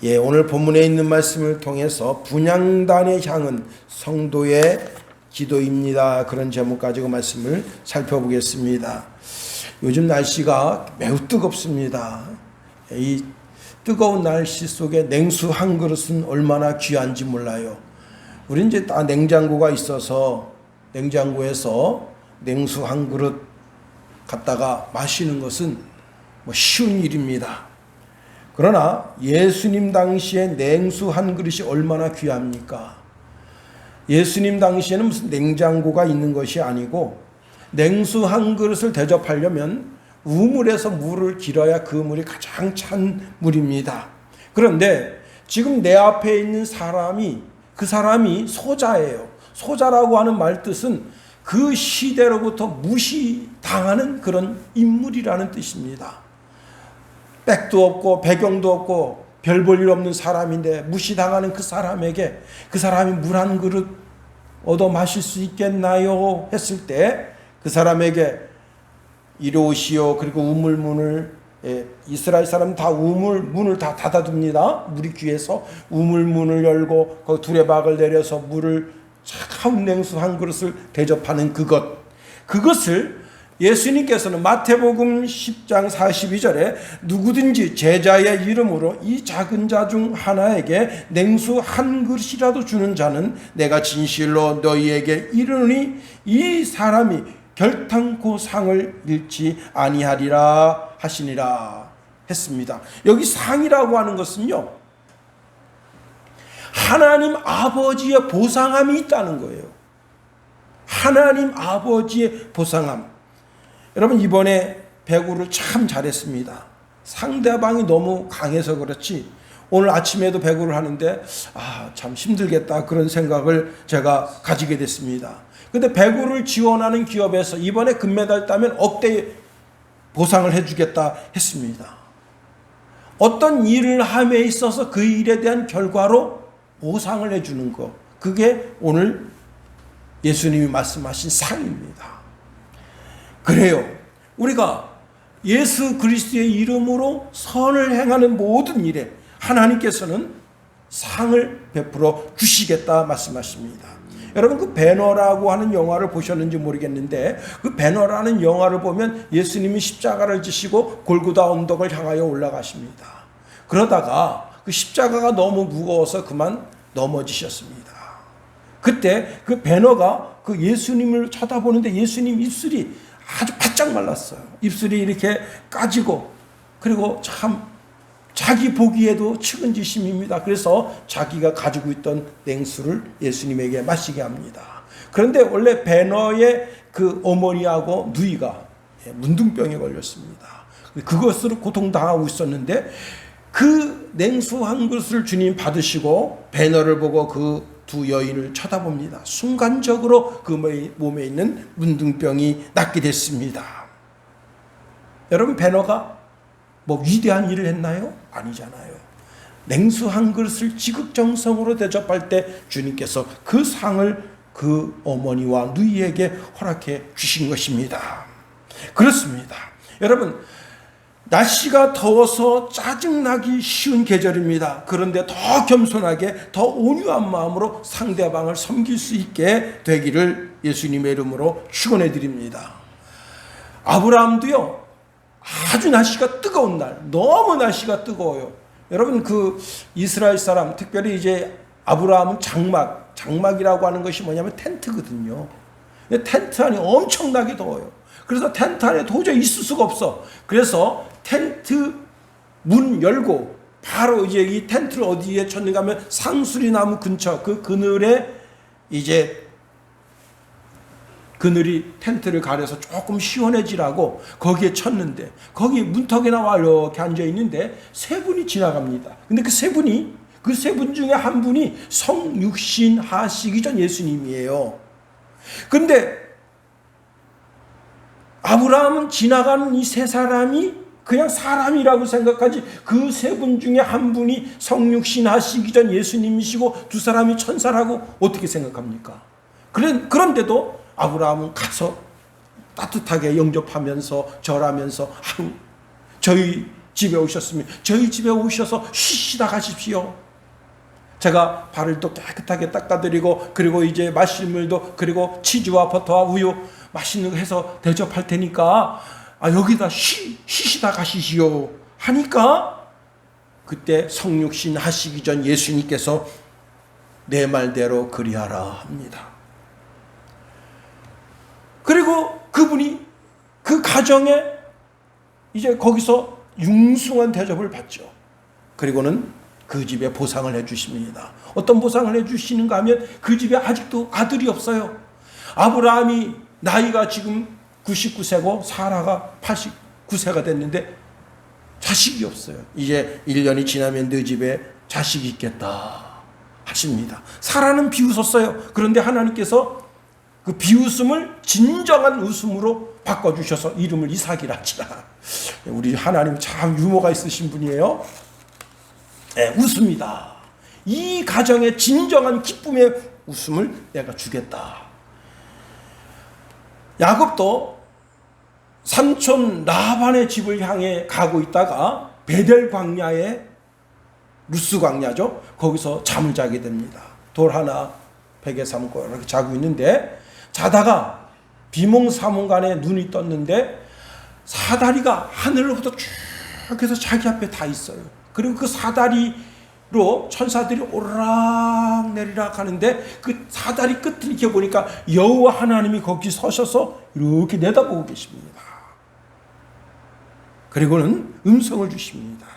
예, 오늘 본문에 있는 말씀을 통해서 분향단의 향은 성도의 기도입니다. 그런 제목 가지고 말씀을 살펴보겠습니다. 요즘 날씨가 매우 뜨겁습니다. 이 뜨거운 날씨 속에 냉수 한 그릇은 얼마나 귀한지 몰라요. 우리 이제 다 냉장고가 있어서 냉장고에서 냉수 한 그릇 갖다가 마시는 것은 쉬운 일입니다. 그러나 예수님 당시에 냉수 한 그릇이 얼마나 귀합니까? 예수님 당시에는 무슨 냉장고가 있는 것이 아니고 냉수 한 그릇을 대접하려면 우물에서 물을 길어야 그 물이 가장 찬 물입니다. 그런데 지금 내 앞에 있는 사람이 그 사람이 소자예요. 소자라고 하는 말 뜻은 그 시대로부터 무시당하는 그런 인물이라는 뜻입니다. 백도 없고 배경도 없고 별 볼 일 없는 사람인데 무시당하는 그 사람에게 그 사람이 물 한 그릇 얻어 마실 수 있겠나요? 했을 때 그 사람에게 이리 오시오. 그리고 우물문을 이스라엘 사람 다 우물문을 다 닫아둡니다. 물이 귀해서 우물문을 열고 거기 두레박을 내려서 물을 차가운 냉수 한 그릇을 대접하는 그것을 예수님께서는 마태복음 10장 42절에 누구든지 제자의 이름으로 이 작은 자 중 하나에게 냉수 한 그릇이라도 주는 자는 내가 진실로 너희에게 이르노니 이 사람이 결탄코 상을 잃지 아니하리라 하시니라 했습니다. 여기 상이라고 하는 것은요, 하나님 아버지의 보상함이 있다는 거예요. 하나님 아버지의 보상함. 여러분, 이번에 배구를 참 잘했습니다. 상대방이 너무 강해서 그렇지 오늘 아침에도 배구를 하는데 참 힘들겠다 그런 생각을 제가 가지게 됐습니다. 근데 배구를 지원하는 기업에서 이번에 금메달 따면 억대 보상을 해주겠다 했습니다. 어떤 일을 함에 있어서 그 일에 대한 결과로 보상을 해주는 것, 그게 오늘 예수님이 말씀하신 상입니다. 그래요. 우리가 예수 그리스도의 이름으로 선을 행하는 모든 일에 하나님께서는 상을 베풀어 주시겠다 말씀하십니다. 여러분, 그 배너라고 하는 영화를 보셨는지 모르겠는데 그 배너라는 영화를 보면 예수님이 십자가를 지시고 골고다 언덕을 향하여 올라가십니다. 그러다가 그 십자가가 너무 무거워서 그만 넘어지셨습니다. 그때 그 배너가 그 예수님을 쳐다보는데 예수님 입술이 아주 바짝 말랐어요. 입술이 이렇게 까지고, 그리고 참 자기 보기에도 측은지심입니다. 그래서 자기가 가지고 있던 냉수를 예수님에게 마시게 합니다. 그런데 원래 배너의 그 어머니하고 누이가 문둥병에 걸렸습니다. 그것으로 고통당하고 있었는데 그 냉수 한 그릇을 주님 받으시고 배너를 보고 그 두 여인을 쳐다봅니다. 순간적으로 그 몸에 있는 문둥병이 낫게 됐습니다. 여러분, 배너가 뭐 위대한 일을 했나요? 아니잖아요. 냉수 한 그릇을 지극정성으로 대접할 때 주님께서 그 상을 그 어머니와 누이에게 허락해 주신 것입니다. 그렇습니다. 여러분, 날씨가 더워서 짜증나기 쉬운 계절입니다. 그런데 더 겸손하게 더 온유한 마음으로 상대방을 섬길 수 있게 되기를 예수님의 이름으로 축원해 드립니다. 아브라함도요, 아주 날씨가 뜨거운 날, 너무 날씨가 뜨거워요. 여러분, 그 이스라엘 사람, 특별히 이제 아브라함은 장막이라고 하는 것이 뭐냐면 텐트거든요. 텐트 안이 엄청나게 더워요. 그래서 텐트 안에 도저히 있을 수가 없어. 그래서 텐트 문 열고 바로 이제 이 텐트를 어디에 쳤는가 하면 상수리 나무 근처 그 그늘에 이제 그늘이 텐트를 가려서 조금 시원해지라고 거기에 쳤는데 거기 문턱에 나와 이렇게 앉아 있는데 세 분이 지나갑니다. 근데 그 세 분 중에 한 분이 성육신 하시기 전 예수님이에요. 근데 아브라함은 지나가는 이 세 사람이 그냥 사람이라고 생각하지 그 세 분 중에 한 분이 성육신 하시기 전 예수님이시고 두 사람이 천사라고 어떻게 생각합니까? 그런데도 아브라함은 가서 따뜻하게 영접하면서 절하면서 저희 집에 오셨으면 저희 집에 오셔서 쉬시다 가십시오. 제가 발을 또 깨끗하게 닦아드리고, 그리고 이제 마실 물도, 그리고 치즈와 버터와 우유 맛있는 거 해서 대접할 테니까 여기다 쉬시다 가시시오 하니까, 그때 성육신 하시기 전 예수님께서 내 말대로 그리하라 합니다. 그리고 그분이 그 가정에 이제 거기서 융숭한 대접을 받죠. 그리고는 그 집에 보상을 해주십니다. 어떤 보상을 해주시는가 하면, 그 집에 아직도 아들이 없어요. 아브라함이 나이가 지금 99세고 사라가 89세가 됐는데 자식이 없어요. 이제 1년이 지나면 너 집에 자식이 있겠다 하십니다. 사라는 비웃었어요. 그런데 하나님께서 그 비웃음을 진정한 웃음으로 바꿔주셔서 이름을 이삭이라 하시라. 우리 하나님 참 유머가 있으신 분이에요. 네, 웃습니다. 이 가정의 진정한 기쁨의 웃음을 내가 주겠다. 야곱도 삼촌 라반의 집을 향해 가고 있다가 베델 광야에, 루스 광야죠, 거기서 잠을 자게 됩니다. 돌 하나 베개 삼고 이렇게 자고 있는데, 자다가 비몽사몽간에 눈이 떴는데 사다리가 하늘로부터 쭉 해서 자기 앞에 다 있어요. 그리고 그 사다리로 천사들이 오르락 내리락 하는데, 그 사다리 끝을 이렇게 보니까 여호와 하나님이 거기 서셔서 이렇게 내다보고 계십니다. 그리고는 음성을 주십니다.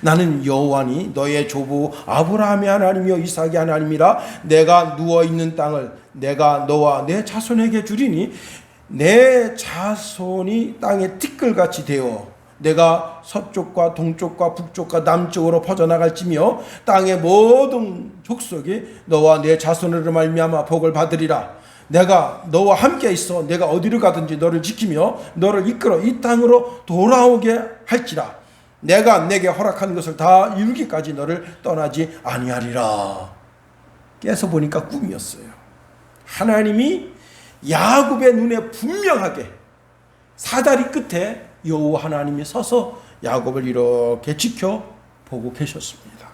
나는 여호와니 너의 조부 아브라함의 하나님이요 이삭의 하나님이라. 내가 누워있는 땅을 내가 너와 내 자손에게 주리니 내 자손이 땅의 티끌같이 되어 내가 서쪽과 동쪽과 북쪽과 남쪽으로 퍼져나갈지며 땅의 모든 족속이 너와 내 자손으로 말미암아 복을 받으리라. 내가 너와 함께 있어 내가 어디를 가든지 너를 지키며 너를 이끌어 이 땅으로 돌아오게 할지라. 내가 내게 허락한 것을 다 이루기까지 너를 떠나지 아니하리라. 깨서 보니까 꿈이었어요. 하나님이 야곱의 눈에 분명하게 사다리 끝에 여호와 하나님이 서서 야곱을 이렇게 지켜보고 계셨습니다.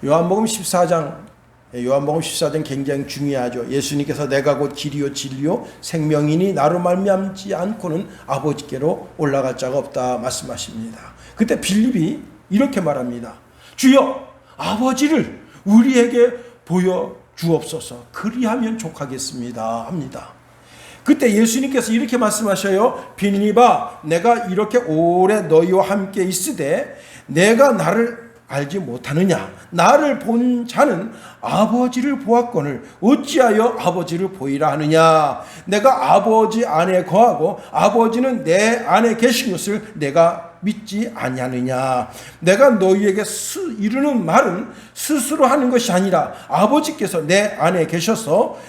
요한복음 14장 굉장히 중요하죠. 예수님께서 내가 곧 길이요 진리요 생명이니 나로 말미암지 않고는 아버지께로 올라갈 자가 없다 말씀하십니다. 그때 빌립이 이렇게 말합니다. 주여 아버지를 우리에게 보여주옵소서. 그리하면 족하겠습니다 합니다. 그때 예수님께서 이렇게 말씀하셔요. 빌립아 내가 이렇게 오래 너희와 함께 있으되 내가 나를 알지 못하느냐? 나를 본 자는 아버지를 보았거늘 어찌하여 아버지를 보이라 하느냐? 내가 아버지 안에 거하고 아버지는 내 안에 계신 것을 내가 믿지 아니하느냐? 내가 너희에게 이르는 말은 스스로 하는 것이 아니라 아버지께서 내 안에 계셔서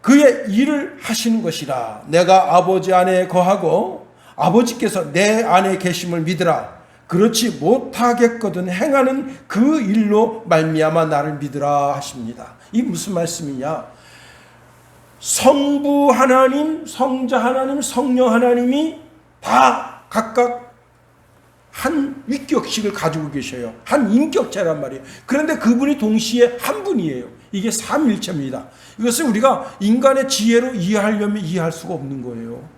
그의 일을 하시는 것이라. 내가 아버지 안에 거하고 아버지께서 내 안에 계심을 믿으라. 그렇지 못하겠거든 행하는 그 일로 말미암아 나를 믿으라 하십니다. 이 무슨 말씀이냐? 성부 하나님, 성자 하나님, 성령 하나님이 다 각각 한 위격식을 가지고 계셔요. 한 인격체란 말이에요. 그런데 그분이 동시에 한 분이에요. 이게 삼일체입니다. 이것을 우리가 인간의 지혜로 이해하려면 이해할 수가 없는 거예요.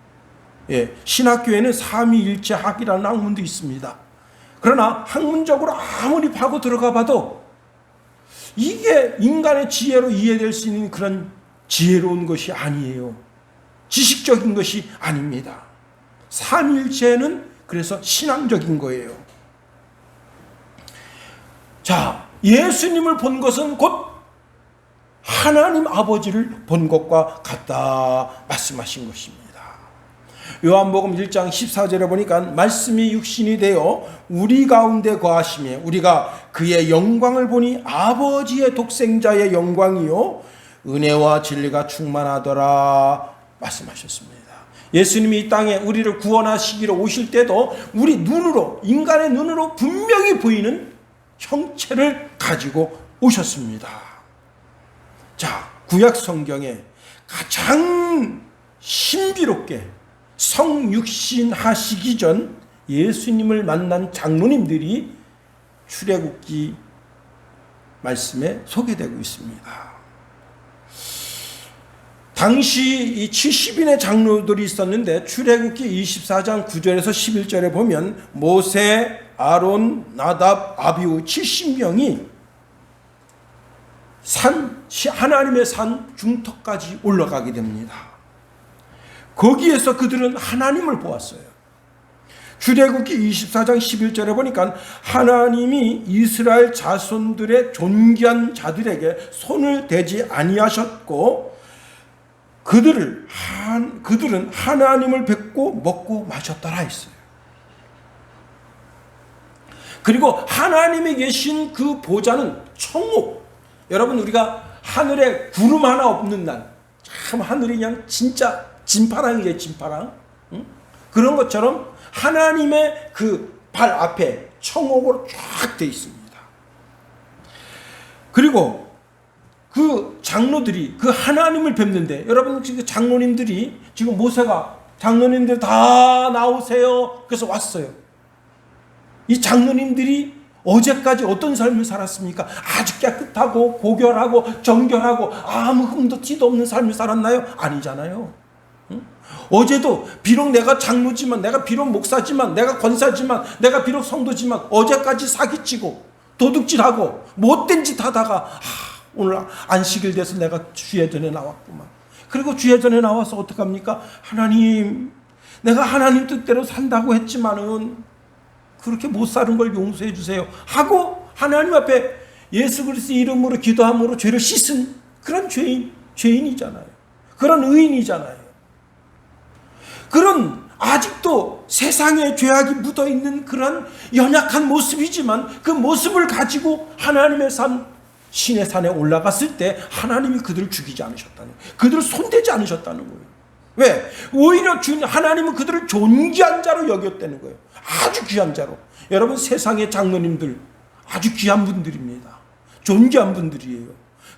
예, 신학교에는 삼위일체 학이라는 학문도 있습니다. 그러나 학문적으로 아무리 파고 들어가 봐도 이게 인간의 지혜로 이해될 수 있는 그런 지혜로운 것이 아니에요. 지식적인 것이 아닙니다. 삼일체는 그래서 신앙적인 거예요. 자, 예수님을 본 것은 곧 하나님 아버지를 본 것과 같다 말씀하신 것입니다. 요한복음 1장 14절에 보니까 말씀이 육신이 되어 우리 가운데 거하시며 우리가 그의 영광을 보니 아버지의 독생자의 영광이요 은혜와 진리가 충만하더라 말씀하셨습니다. 예수님이 이 땅에 우리를 구원하시기로 오실 때도 우리 눈으로, 인간의 눈으로 분명히 보이는 형체를 가지고 오셨습니다. 자, 구약 성경에 가장 신비롭게 성육신 하시기 전 예수님을 만난 장로님들이 출애굽기 말씀에 소개되고 있습니다. 당시 이 70인의 장로들이 있었는데 출애굽기 24장 9절에서 11절에 보면 모세, 아론, 나답, 아비후 70명이 하나님의 산 중턱까지 올라가게 됩니다. 거기에서 그들은 하나님을 보았어요. 출애굽기 24장 11절에 보니까 하나님이 이스라엘 자손들의 존귀한 자들에게 손을 대지 아니하셨고 그들은 하나님을 뵙고 먹고 마셨더라 했어요. 그리고 하나님이 계신 그 보좌는 청옥. 여러분, 우리가 하늘에 구름 하나 없는 날, 참 하늘이 그냥 진짜 진파랑이죠, 진파랑. 응? 그런 것처럼 하나님의 그 발 앞에 청옥으로 쫙 돼 있습니다. 그리고 그 장로들이 그 하나님을 뵙는데, 여러분 지금 장로님들이 지금 모세가 장로님들 다 나오세요. 그래서 왔어요. 이 장로님들이 어제까지 어떤 삶을 살았습니까? 아주 깨끗하고 고결하고 정결하고 아무 흠도 티도 없는 삶을 살았나요? 아니잖아요. 응? 어제도 비록 내가 장로지만, 내가 비록 목사지만, 내가 권사지만, 내가 비록 성도지만 어제까지 사기치고 도둑질하고 못된 짓 하다가 오늘 안식일 돼서 내가 주의 전에 나왔구만. 그리고 주의 전에 나와서 어떡합니까? 하나님, 내가 하나님 뜻대로 산다고 했지만은 그렇게 못 사는 걸 용서해 주세요 하고 하나님 앞에 예수 그리스도 이름으로 기도함으로 죄를 씻은 그런 죄인이잖아요. 그런 의인이잖아요. 그런 아직도 세상에 죄악이 묻어있는 그런 연약한 모습이지만 그 모습을 가지고 하나님의 산 신의 산에 올라갔을 때 하나님이 그들을 죽이지 않으셨다는 거예요. 그들을 손대지 않으셨다는 거예요. 왜? 오히려 하나님은 그들을 존귀한 자로 여겼다는 거예요. 아주 귀한 자로. 여러분, 세상의 장로님들 아주 귀한 분들입니다. 존귀한 분들이에요.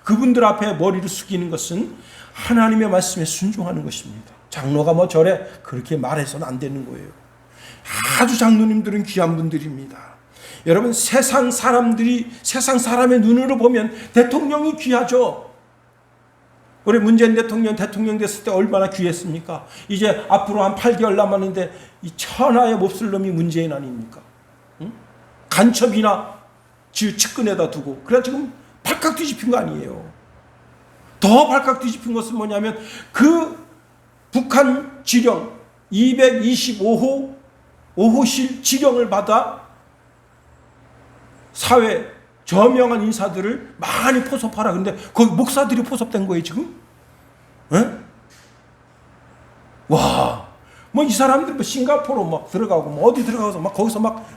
그분들 앞에 머리를 숙이는 것은 하나님의 말씀에 순종하는 것입니다. 장로가 뭐 저래 그렇게 말해서는 안 되는 거예요. 아주 장로님들은 귀한 분들입니다. 여러분, 세상 사람의 눈으로 보면 대통령이 귀하죠. 우리 문재인 대통령 됐을 때 얼마나 귀했습니까? 이제 앞으로 한 8개월 남았는데 이 천하의 몹쓸 놈이 문재인 아닙니까? 응? 간첩이나 측근에다 두고 그래 지금 발칵 뒤집힌 거 아니에요. 더 발칵 뒤집힌 것은 뭐냐면 그 북한 지령 225호실 지령을 받아 사회 저명한 인사들을 많이 포섭하라. 근데 거기 목사들이 포섭된 거예요 지금? 에? 와, 뭐 이 사람들 뭐 싱가포르 막 들어가고 뭐 어디 들어가서 막 거기서 막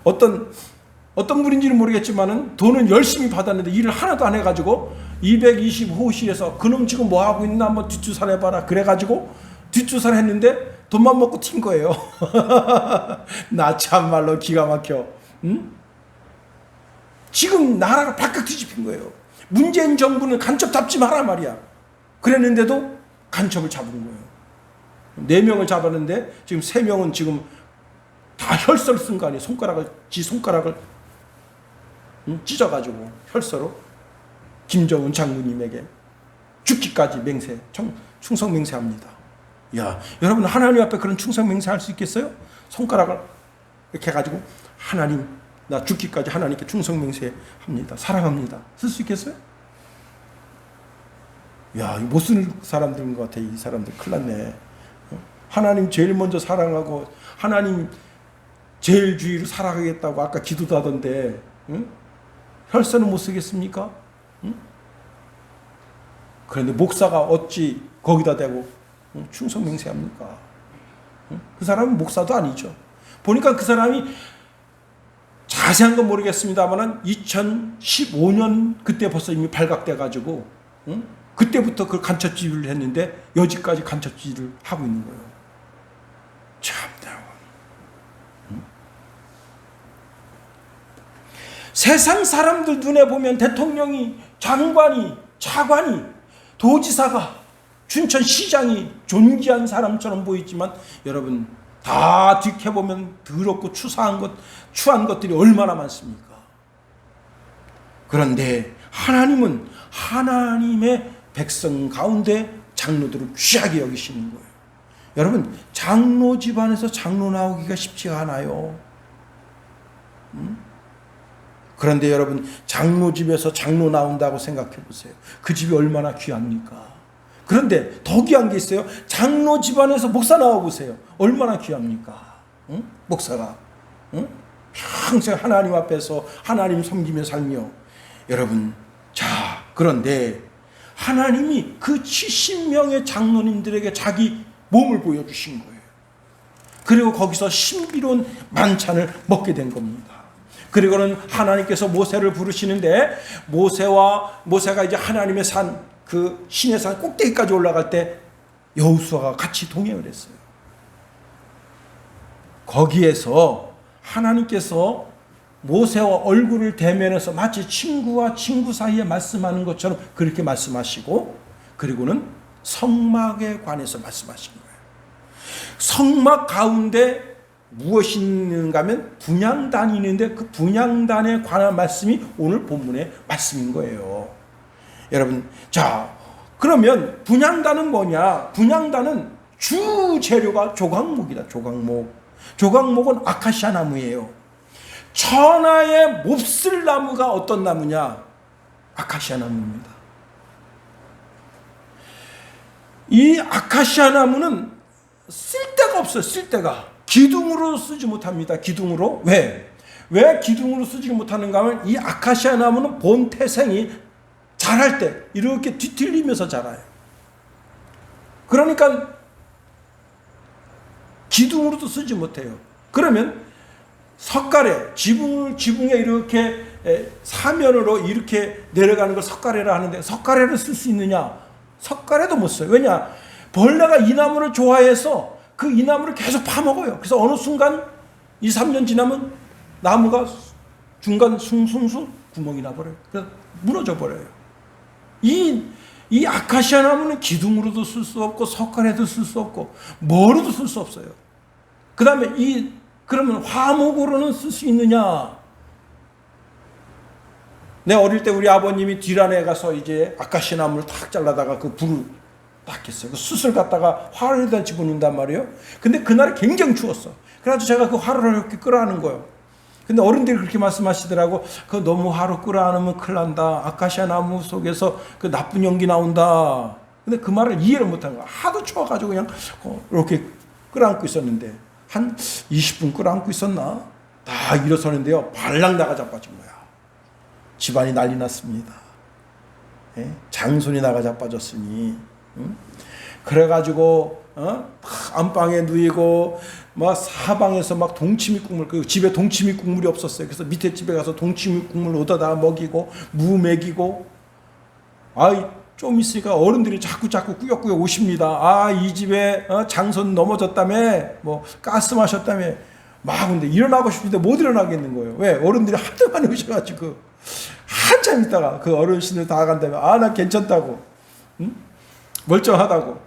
어떤 분인지는 모르겠지만은 돈은 열심히 받았는데 일을 하나도 안 해가지고 225호실에서 그놈 지금 뭐 하고 있나 한번 뒷조사를 해봐라. 그래가지고 뒷조사를 했는데 돈만 먹고 튄 거예요. 나 참말로 기가 막혀. 응? 지금 나라가 발칵 뒤집힌 거예요. 문재인 정부는 간첩 잡지 마라 말이야. 그랬는데도 간첩을 잡은 거예요. 4명을 잡았는데 지금 3명은 지금 다 혈서를 쓴 거 아니에요. 손가락을 찢어가지고 혈서로 김정은 장군님에게 죽기까지 충성 맹세합니다. 야, 여러분 하나님 앞에 그런 충성 맹세할 수 있겠어요? 손가락을 이렇게 해가지고 하나님 나 죽기까지 하나님께 충성 맹세합니다. 사랑합니다. 쓸 수 있겠어요? 야, 못 쓰는 사람들인 것 같아. 이 사람들 큰일 났네. 하나님 제일 먼저 사랑하고 하나님 제일 주의로 살아가겠다고 아까 기도도 하던데 응? 혈서는 못 쓰겠습니까? 응? 그런데 목사가 어찌 거기다 대고 충성 맹세합니까? 응? 그 사람은 목사도 아니죠. 보니까 그 사람이 자세한 건 모르겠습니다만 2015년 그때 벌써 이미 발각돼 가지고 그때부터 그 간첩질을 했는데 여지까지 간첩질을 하고 있는 거예요. 참나. 세상 사람들 눈에 보면 대통령이, 장관이, 차관이, 도지사가, 춘천시장이 존귀한 사람처럼 보이지만 여러분 다 뒤켜보면 더럽고 추한 것들이 얼마나 많습니까? 그런데 하나님은 하나님의 백성 가운데 장로들을 귀하게 여기시는 거예요. 여러분, 장로 집안에서 장로 나오기가 쉽지가 않아요. 그런데 여러분, 장로 집에서 장로 나온다고 생각해 보세요. 그 집이 얼마나 귀합니까? 그런데 더 귀한 게 있어요. 장로 집안에서 목사 나와 보세요. 얼마나 귀합니까? 목사가 평생 하나님 앞에서 하나님 섬기며 살며. 여러분, 자, 그런데 하나님이 그 70명의 장로님들에게 자기 몸을 보여주신 거예요. 그리고 거기서 신비로운 만찬을 먹게 된 겁니다. 그리고는 하나님께서 모세를 부르시는데, 모세가 이제 하나님의 산, 그 신의 산 꼭대기까지 올라갈 때 여호수아가 같이 동행을 했어요. 거기에서 하나님께서 모세와 얼굴을 대면해서 마치 친구와 친구 사이에 말씀하는 것처럼 그렇게 말씀하시고, 그리고는 성막에 관해서 말씀하신 거예요. 성막 가운데 무엇이 있는가 하면 분향단이 있는데, 그 분향단에 관한 말씀이 오늘 본문의 말씀인 거예요. 여러분, 자, 그러면 분향단은 뭐냐? 분향단은 주 재료가 조각목이다. 조각목은 아카시아 나무예요. 천하의 몹쓸 나무가 어떤 나무냐? 아카시아 나무입니다. 이 아카시아 나무는 쓸데가 없어요. 쓸데가. 기둥으로 쓰지 못합니다. 기둥으로. 왜 기둥으로 쓰지 못하는가 하면, 이 아카시아 나무는 본 태생이 자랄 때 이렇게 뒤틀리면서 자라요. 그러니까 기둥으로도 쓰지 못해요. 그러면 석가래, 지붕에 이렇게 사면으로 이렇게 내려가는 걸 석가래라 하는데, 석가래를 쓸 수 있느냐? 석가래도 못 써요. 왜냐? 벌레가 이 나무를 좋아해서 그 이 나무를 계속 파먹어요. 그래서 어느 순간 2, 3년 지나면 나무가 중간 숭숭숭 구멍이 나버려요. 그래서 무너져 버려요. 이 아카시아 나무는 기둥으로도 쓸 수 없고 석가래도 쓸 수 없고 뭐로도 쓸 수 없어요. 그 다음에 그러면 화목으로는 쓸 수 있느냐? 내 어릴 때 우리 아버님이 뒷안에 가서 이제 아카시아 나무를 탁 잘라다가 그 불을 딱 했어요. 그 숯을 갖다가 화로에다 집어넣는단 말이에요. 근데 그날이 굉장히 추웠어. 그래가지고 제가 그 화로를 이렇게 끌어안은 거예요. 근데 어른들이 그렇게 말씀하시더라고. 그 너무 화로 끌어안으면 큰일 난다. 아카시아 나무 속에서 그 나쁜 연기 나온다. 근데 그 말을 이해를 못한 거야. 하도 추워가지고 그냥 이렇게 끌어안고 있었는데, 한 20분 끌어안고 있었나? 다 일어서는데요, 발랑 나가 자빠진 거야. 집안이 난리 났습니다. 예? 장손이 나가 자빠졌으니. 그래가지고 안방에 누이고 막 사방에서 막 동치미 국물, 그 집에 동치미 국물이 없었어요. 그래서 밑에 집에 가서 동치미 국물 얻어다 먹이고 무 먹이고, 좀 있으니까 어른들이 자꾸 꾸역꾸역 오십니다. 이 집에 장손 넘어졌다며, 뭐 가스 마셨다며. 막 근데 일어나고 싶은데 못 일어나겠는 거예요. 왜? 어른들이 하도 많이 오셔가지고 한참 있다가 그 어르신들 다 간다며, 나 괜찮다고, 멀쩡하다고.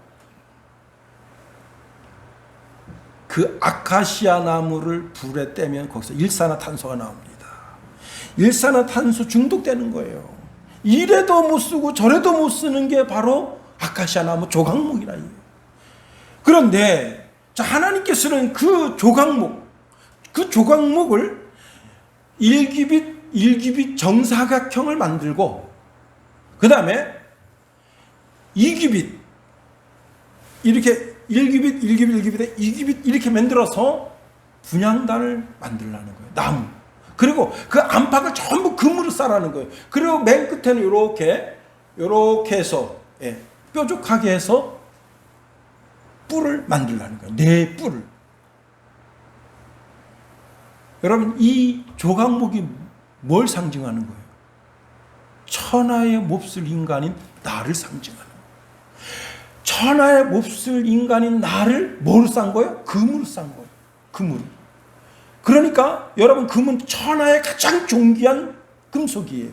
그 아카시아 나무를 불에 떼면 거기서 일산화탄소가 나옵니다. 일산화탄소 중독되는 거예요. 이래도 못 쓰고 저래도 못 쓰는 게 바로 아카시아 나무 조각목이라. 그런데 하나님께서는 그 조각목을 일규빗 정사각형을 만들고, 그 다음에 2규빗 이렇게 1규빗에 2규빗 이렇게 만들어서 분향단을 만들라는 거예요. 나무. 그리고 그 안팎을 전부 금으로 싸라는 거예요. 그리고 맨 끝에는 이렇게 해서 뾰족하게 해서 뿔을 만들라는 거예요. 네 뿔을. 여러분, 이 조각목이 뭘 상징하는 거예요? 천하의 몹쓸 인간인 나를 상징하는 거예요. 천하의 몹쓸 인간인 나를 뭐로 싼 거예요? 금으로 싼 거예요. 금으로. 그러니까 여러분, 금은 천하의 가장 존귀한 금속이에요.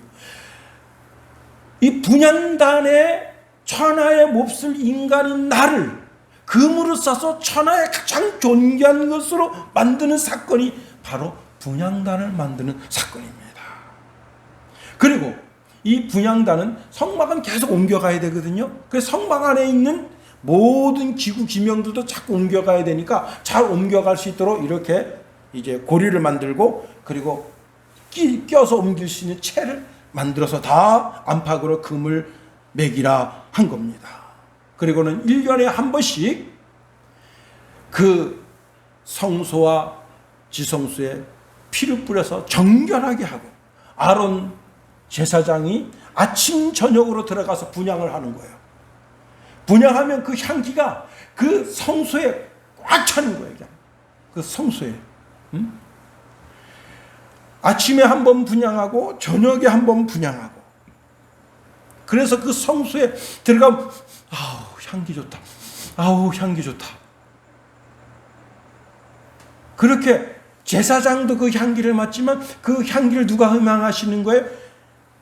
이 분향단에 천하의 몹쓸 인간인 나를 금으로 싸서 천하의 가장 존귀한 것으로 만드는 사건이 바로 분향단을 만드는 사건입니다. 그리고 이 분향단은 성막 안 계속 옮겨가야 되거든요. 그래서 성막 안에 있는 모든 기구 기명들도 자꾸 옮겨가야 되니까 잘 옮겨갈 수 있도록 이렇게 이제 고리를 만들고, 그리고 껴서 옮길 수 있는 채를 만들어서 다 안팎으로 금을 매기라 한 겁니다. 그리고는 1년에 한 번씩 그 성소와 지성소에 피를 뿌려서 정결하게 하고, 아론 제사장이 아침 저녁으로 들어가서 분향을 하는 거예요. 분향하면 그 향기가 그 성소에 꽉 차는 거예요. 그냥 그 성소에. 아침에 한 번 분향하고 저녁에 한 번 분향하고, 그래서 그 성소에 들어가면 아우 향기 좋다, 아우 향기 좋다. 그렇게 제사장도 그 향기를 맡지만 그 향기를 누가 흠양하시는 거예요?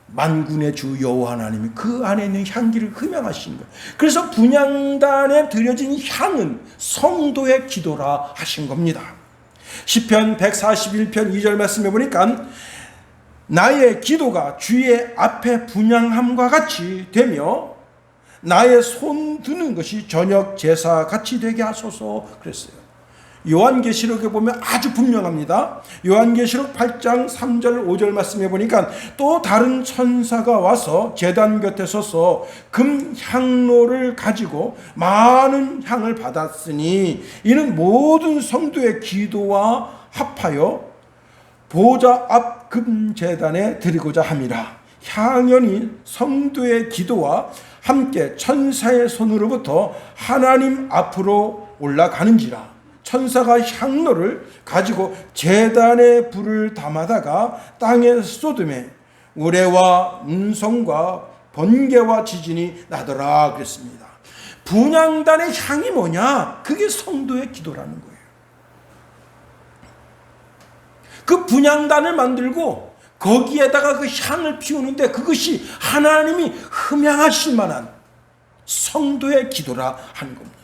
만군의 주 여호와 하나님이 그 안에 있는 향기를 흠양하시는 거예요. 그래서 분향단에 드려진 향은 성도의 기도라 하신 겁니다. 시편 141편 2절 말씀해 보니까 나의 기도가 주의 앞에 분향함과 같이 되며 나의 손 드는 것이 저녁 제사 같이 되게 하소서 그랬어요. 요한계시록에 보면 아주 분명합니다. 요한계시록 8장 3절 5절 말씀해 보니까 또 다른 천사가 와서 제단 곁에 서서 금 향로를 가지고 많은 향을 받았으니 이는 모든 성도의 기도와 합하여 보좌 앞 금 제단에 드리고자 함이라. 향연이 성도의 기도와 함께 천사의 손으로부터 하나님 앞으로 올라가는지라. 천사가 향로를 가지고 제단에 불을 담아다가 땅에 쏟음에 우레와 음성과 번개와 지진이 나더라 그랬습니다. 분향단의 향이 뭐냐? 그게 성도의 기도라는 거예요. 그 분향단을 만들고 거기에다가 그 향을 피우는데 그것이 하나님이 흠양하실 만한 성도의 기도라 하는 겁니다.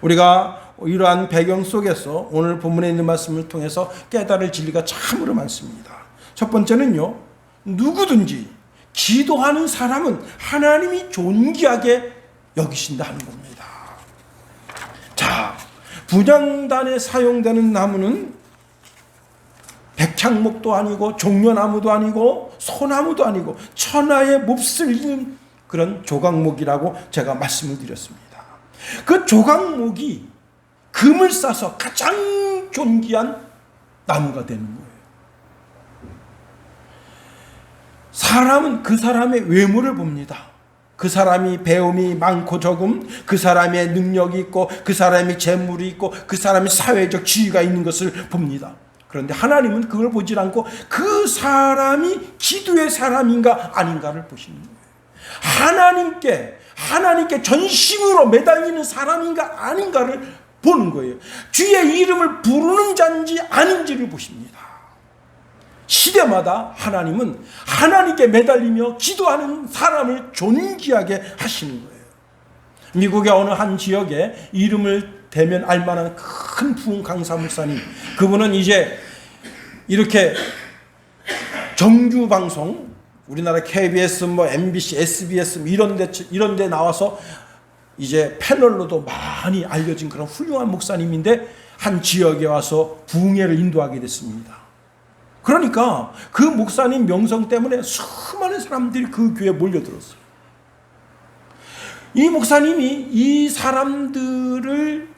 우리가 이러한 배경 속에서 오늘 본문에 있는 말씀을 통해서 깨달을 진리가 참으로 많습니다. 첫 번째는요, 누구든지 기도하는 사람은 하나님이 존귀하게 여기신다 하는 겁니다. 자, 분향단에 사용되는 나무는 백향목도 아니고 종려나무도 아니고 소나무도 아니고 천하의 몹쓸 있는 그런 조각목이라고 제가 말씀을 드렸습니다. 그 조각목이 금을 싸서 가장 존귀한 나무가 되는 거예요. 사람은 그 사람의 외모를 봅니다. 그 사람이 배움이 많고 적음, 그 사람의 능력이 있고, 그 사람이 재물이 있고, 그 사람이 사회적 지위가 있는 것을 봅니다. 그런데 하나님은 그걸 보지 않고 그 사람이 기도의 사람인가 아닌가를 보시는 거예요. 하나님께 전심으로 매달리는 사람인가 아닌가를 보는 거예요. 주의 이름을 부르는 자인지 아닌지를 보십니다. 시대마다 하나님은 하나님께 매달리며 기도하는 사람을 존귀하게 하시는 거예요. 미국의 어느 한 지역에 이름을 대면 알만한 큰 부흥 강사 목사님, 그분은 이제 이렇게 정규 방송, 우리나라 KBS, MBC, SBS 이런 데 나와서 이제 패널로도 많이 알려진 그런 훌륭한 목사님인데 한 지역에 와서 부흥회를 인도하게 됐습니다. 그러니까 그 목사님 명성 때문에 수많은 사람들이 그 교회에 몰려들었어요. 이 목사님이 이 사람들을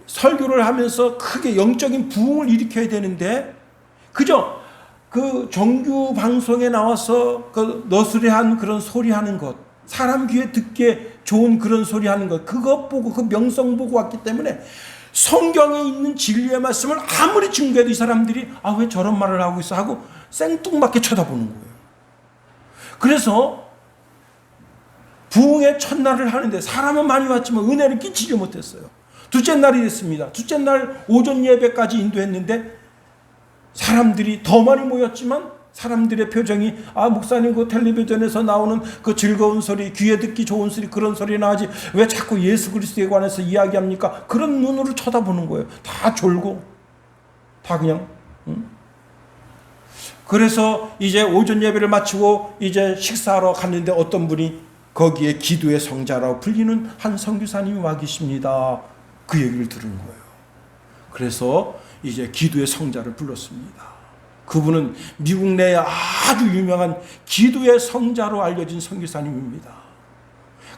설교를 하면서 크게 영적인 부흥을 일으켜야 되는데 그저 그 정규 방송에 나와서 그 너스레한 그런 소리 하는 것, 사람 귀에 듣기에 좋은 그런 소리 하는 것, 그것 보고 그 명성 보고 왔기 때문에 성경에 있는 진리의 말씀을 아무리 증거해도 이 사람들이 왜 저런 말을 하고 있어 하고 생뚱맞게 쳐다보는 거예요. 그래서 부흥의 첫날을 하는데 사람은 많이 왔지만 은혜를 끼치지 못했어요. 둘째 날이 됐습니다. 둘째 날 오전 예배까지 인도했는데 사람들이 더 많이 모였지만 사람들의 표정이 목사님 그 텔레비전에서 나오는 그 즐거운 소리, 귀에 듣기 좋은 소리, 그런 소리 나지 왜 자꾸 예수 그리스도에 관해서 이야기합니까? 그런 눈으로 쳐다보는 거예요. 다 졸고 다 그냥 그래서 이제 오전 예배를 마치고 이제 식사하러 갔는데 어떤 분이 거기에 기도의 성자라고 불리는 한 선교사님이 와 계십니다. 그 얘기를 들은 거예요. 그래서 이제 기도의 성자를 불렀습니다. 그분은 미국 내에 아주 유명한 기도의 성자로 알려진 선교사님입니다.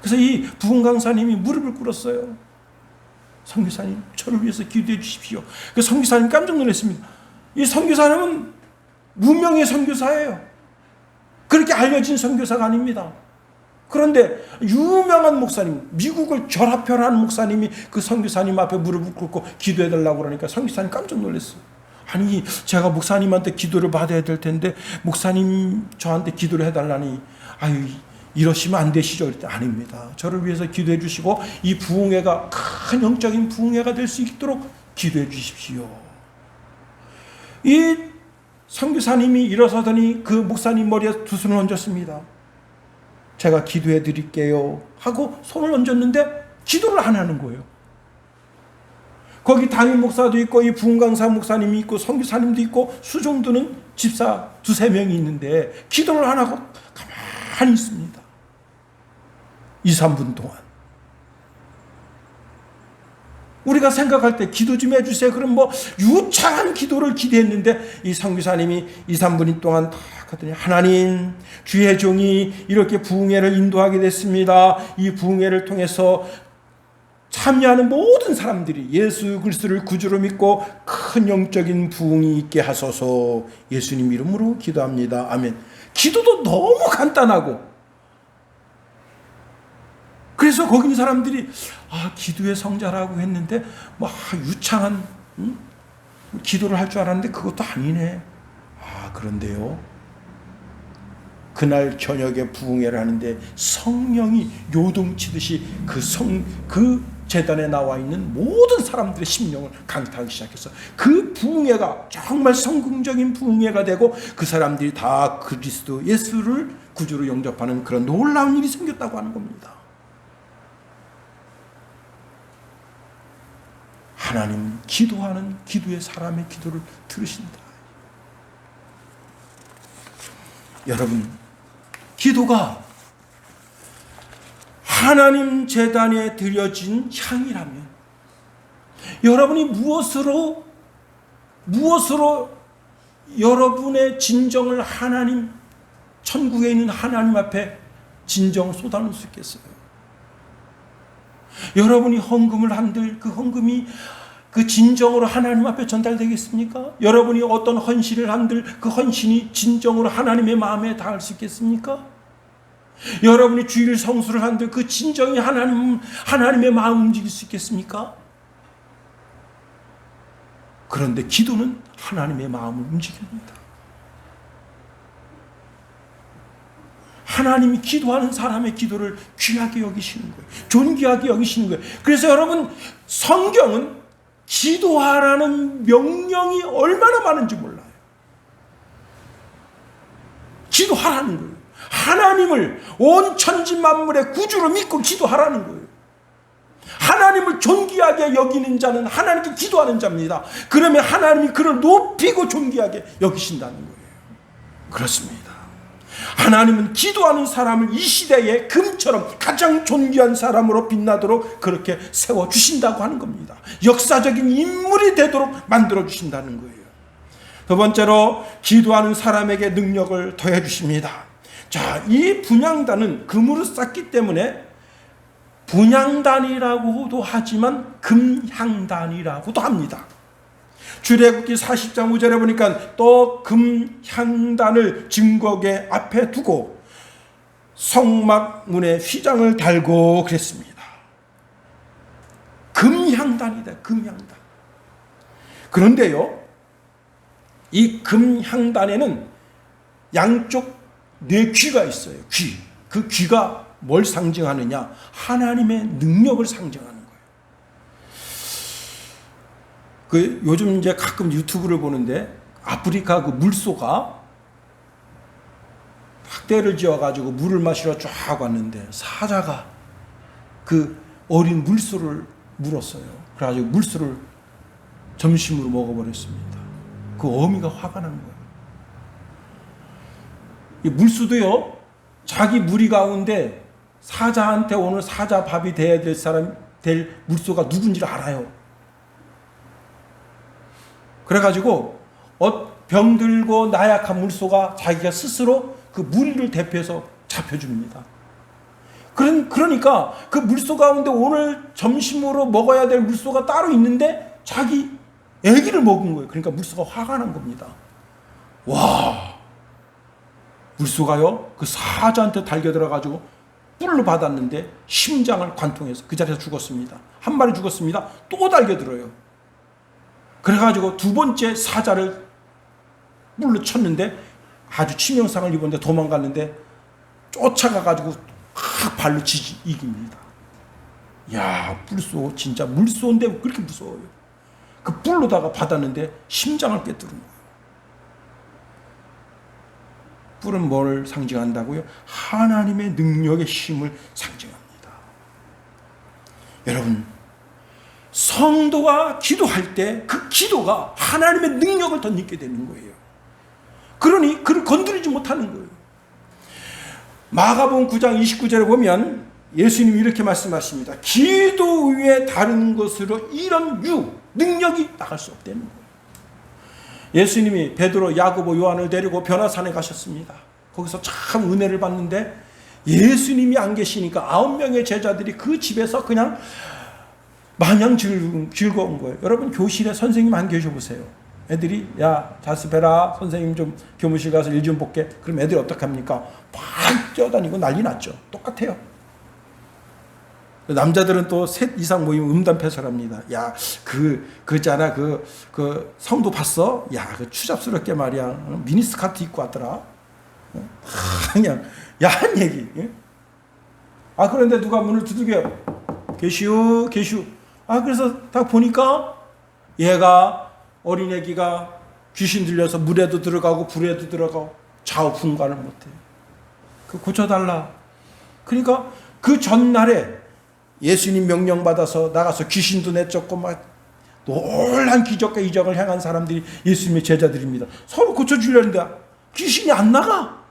그래서 이 부흥 강사님이 무릎을 꿇었어요. 선교사님, 저를 위해서 기도해 주십시오. 그 선교사님 깜짝 놀랐습니다. 이 선교사님은 무명의 선교사예요. 그렇게 알려진 선교사가 아닙니다. 그런데 유명한 목사님, 미국을 결합혈하는 목사님이 그 선교사님 앞에 무릎을 꿇고 기도해 달라고 그러니까 선교사님 깜짝 놀랐어요. 아니, 제가 목사님한테 기도를 받아야 될 텐데 목사님 저한테 기도를 해달라니, 아유, 이러시면 안 되시죠? 그랬더니 아닙니다. 저를 위해서 기도해 주시고 이 부흥회가 큰 영적인 부흥회가 될 수 있도록 기도해 주십시오. 이 선교사님이 일어서더니 그 목사님 머리에 두 손을 얹었습니다. 제가 기도해 드릴게요 하고 손을 얹었는데 기도를 안 하는 거예요. 거기 담임 목사도 있고 이 부흥강사 목사님이 있고 선교사님도 있고 수종도는 집사 두세 명이 있는데 기도를 안 하고 가만히 있습니다. 2, 3분 동안. 우리가 생각할 때 기도 좀 해주세요. 그럼 뭐 유창한 기도를 기대했는데 이 선교사님이 2, 3분 동안 다 하더니 하나님, 주의 종이 이렇게 부흥회를 인도하게 됐습니다. 이 부흥회를 통해서 참여하는 모든 사람들이 예수 그리스도를 구주로 믿고 큰 영적인 부흥이 있게 하소서. 예수님 이름으로 기도합니다. 아멘. 기도도 너무 간단하고, 그래서 거기 있는 사람들이 기도의 성자라고 했는데 뭐 유창한 기도를 할 줄 알았는데 그것도 아니네. 그런데요, 그날 저녁에 부흥회를 하는데 성령이 요동치듯이 그 제단에 나와 있는 모든 사람들의 심령을 강타하기 시작해서 그 부흥회가 정말 성공적인 부흥회가 되고 그 사람들이 다 그리스도 예수를 구주로 영접하는 그런 놀라운 일이 생겼다고 하는 겁니다. 하나님, 기도하는 기도의 사람의 기도를 들으신다. 여러분, 기도가 하나님 제단에 드려진 향이라면 여러분이 무엇으로 여러분의 진정을 하나님, 천국에 있는 하나님 앞에 진정을 쏟아놓을 수 있겠어요? 여러분이 헌금을 한들 그 헌금이 그 진정으로 하나님 앞에 전달되겠습니까? 여러분이 어떤 헌신을 한들 그 헌신이 진정으로 하나님의 마음에 닿을 수 있겠습니까? 여러분이 주일 성수를 한들 그 진정이 하나님의 마음 움직일 수 있겠습니까? 그런데 기도는 하나님의 마음을 움직입니다. 하나님이 기도하는 사람의 기도를 귀하게 여기시는 거예요. 존귀하게 여기시는 거예요. 그래서 여러분, 성경은 기도하라는 명령이 얼마나 많은지 몰라요. 기도하라는 거예요. 하나님을 온 천지 만물의 구주로 믿고 기도하라는 거예요. 하나님을 존귀하게 여기는 자는 하나님께 기도하는 자입니다. 그러면 하나님이 그를 높이고 존귀하게 여기신다는 거예요. 그렇습니다. 하나님은 기도하는 사람을 이 시대에 금처럼 가장 존귀한 사람으로 빛나도록 그렇게 세워주신다고 하는 겁니다. 역사적인 인물이 되도록 만들어주신다는 거예요. 두 번째로, 기도하는 사람에게 능력을 더해주십니다. 자, 이 분향단은 금으로 쌓기 때문에 분향단이라고도 하지만 금향단이라고도 합니다. 출애굽기 40장 5절에 보니까 또 금향단을 증거계 앞에 두고 성막문에 휘장을 달고 그랬습니다. 금향단이다, 금향단. 그런데요, 이 금향단에는 양쪽 네 귀가 있어요. 귀. 그 귀가 뭘 상징하느냐? 하나님의 능력을 상징하는 거예요. 요즘 이제 가끔 유튜브를 보는데 아프리카 그 물소가 떼를 지어가지고 물을 마시러 쫙 왔는데 사자가 그 어린 물소를 물었어요. 그래가지고 물소를 점심으로 먹어버렸습니다. 그 어미가 화가 난 거예요. 이 물소도요, 자기 무리 가운데 사자한테 오늘 사자 밥이 돼야 될 사람, 될 물소가 누군지를 알아요. 그래가지고 병들고 나약한 물소가 자기가 스스로 그 무리를 대표해서 잡혀줍니다. 그러니까 그 물소 가운데 오늘 점심으로 먹어야 될 물소가 따로 있는데 자기 애기를 먹은 거예요. 그러니까 물소가 화가 난 겁니다. 와, 물소가요 그 사자한테 달겨들어가지고 뿔로 받았는데 심장을 관통해서 그 자리에서 죽었습니다. 한 마리 죽었습니다. 또 달겨들어요. 그래가지고 두 번째 사자를 뿔로 쳤는데 아주 치명상을 입었는데 도망갔는데 쫓아가가지고 발로 이깁니다. 야, 물소 진짜 물소인데 그렇게 무서워요. 그 뿔로다가 받았는데 심장을 꿰뚫은 거예요. 뿔은 뭘 상징한다고요? 하나님의 능력의 힘을 상징합니다. 여러분, 성도가 기도할 때 그 기도가 하나님의 능력을 덧입게 되는 거예요. 그러니 그를 건드리지 못하는 거예요. 마가복음 9장 29절에 보면 예수님이 이렇게 말씀하십니다. 기도 위에 다른 것으로 이런 능력이 나갈 수 없다는 거예요. 예수님이 베드로, 야고보, 요한을 데리고 변화산에 가셨습니다. 거기서 참 은혜를 받는데 예수님이 안 계시니까 9명의 제자들이 그 집에서 그냥 마냥 즐거운 거예요. 여러분, 교실에 선생님 안 계셔보세요. 애들이 야 자습해라, 선생님 좀 교무실 가서 일 좀 볼게. 그럼 애들이 어떡합니까? 막 뛰어다니고 난리 났죠. 똑같아요. 남자들은 또 셋 이상 모이면 음담패설합니다. 야, 그잖아, 그 성도 봤어? 야, 그 추잡스럽게 말이야, 미니스커트 입고 왔더라. 그냥 야한 얘기. 아, 그런데 누가 문을 두들겨요. 계시오. 아, 그래서 딱 보니까 얘가 어린 애기가 귀신 들려서 물에도 들어가고 불에도 들어가고 좌우 분간을 못해. 그 고쳐달라. 그러니까 그 전날에 예수님 명령받아서 나가서 귀신도 내쫓고 막 놀란 기적과 이적을 행한 사람들이 예수님의 제자들입니다. 서로 고쳐주려는데 귀신이 안 나가.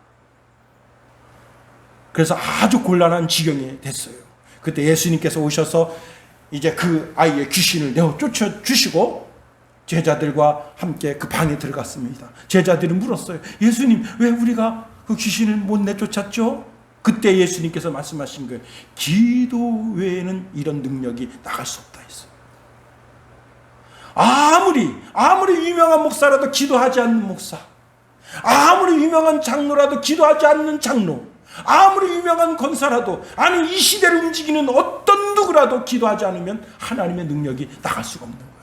그래서 아주 곤란한 지경이 됐어요. 그때 예수님께서 오셔서 이제 그 아이의 귀신을 내어 쫓아주시고 제자들과 함께 그 방에 들어갔습니다. 제자들이 물었어요. 예수님, 왜 우리가 그 귀신을 못 내쫓았죠? 그때 예수님께서 말씀하신 거예요. 기도 외에는 이런 능력이 나갈 수 없다 했어요. 아무리 유명한 목사라도 기도하지 않는 목사, 아무리 유명한 장로라도 기도하지 않는 장로, 아무리 유명한 권사라도, 아니 이 시대를 움직이는 어떤 누구라도 기도하지 않으면 하나님의 능력이 나갈 수가 없는 거예요.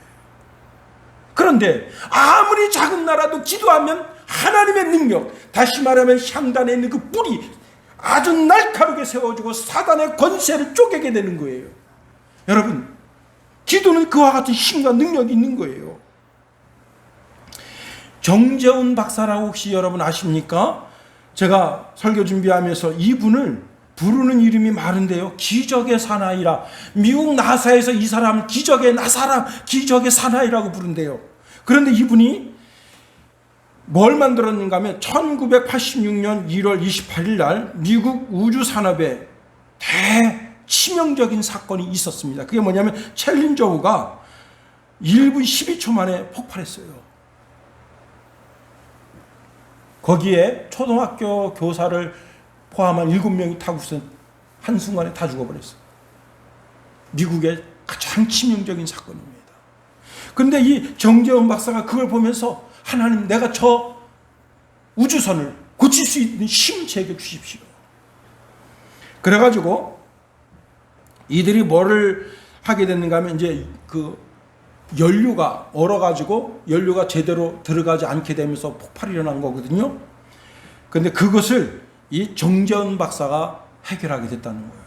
그런데 아무리 작은 나라도 기도하면 하나님의 능력, 다시 말하면 향단에 있는 그 뿔이 아주 날카롭게 세워지고 사단의 권세를 쪼개게 되는 거예요. 여러분, 기도는 그와 같은 힘과 능력이 있는 거예요. 정재훈 박사라고 혹시 여러분 아십니까? 제가 설교 준비하면서 이분을 부르는 이름이 많은데요. 기적의 사나이라. 미국 나사에서 이 사람을 기적의 사나이라고 부른대요. 그런데 이분이 뭘 만들었는가 하면 1986년 1월 28일 날 미국 우주산업에 대치명적인 사건이 있었습니다. 그게 뭐냐면 챌린저호가 1분 12초 만에 폭발했어요. 거기에 초등학교 교사를 포함한 7명이 타고서 한순간에 다 죽어버렸어요. 미국의 가장 치명적인 사건입니다. 그런데 이 정재훈 박사가 그걸 보면서 하나님, 내가 저 우주선을 고칠 수 있는 힘 제게 주십시오. 그래가지고 이들이 뭐를 하게 됐는가 하면 이제 그 연료가 얼어가지고 연료가 제대로 들어가지 않게 되면서 폭발이 일어난 거거든요. 그런데 그것을 이 정재훈 박사가 해결하게 됐다는 거예요.